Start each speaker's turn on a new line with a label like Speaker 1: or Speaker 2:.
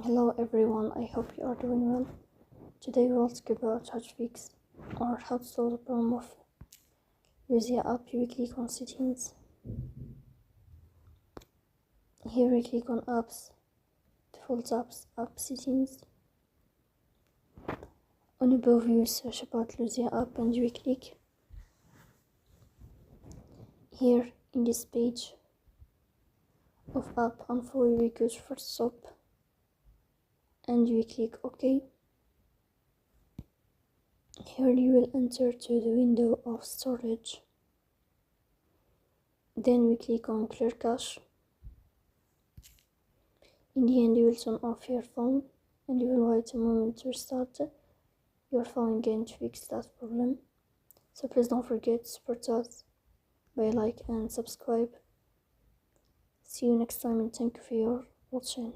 Speaker 1: Hello everyone, I hope you are doing well. Today we will talk about how to fix or how to solve the problem of Luzia app. You click on settings. Here we click on apps, default apps, app settings. On above you search about Luzia app and you click. Here in this page of app info you go to first stop and you click OK. Here you will enter to the window of storage. Then we click on clear cache. In the end you will turn off your phone and you will wait a moment to restart your phone again to fix that problem. So please don't forget to support us by like and subscribe. See you next time and thank you for your watching.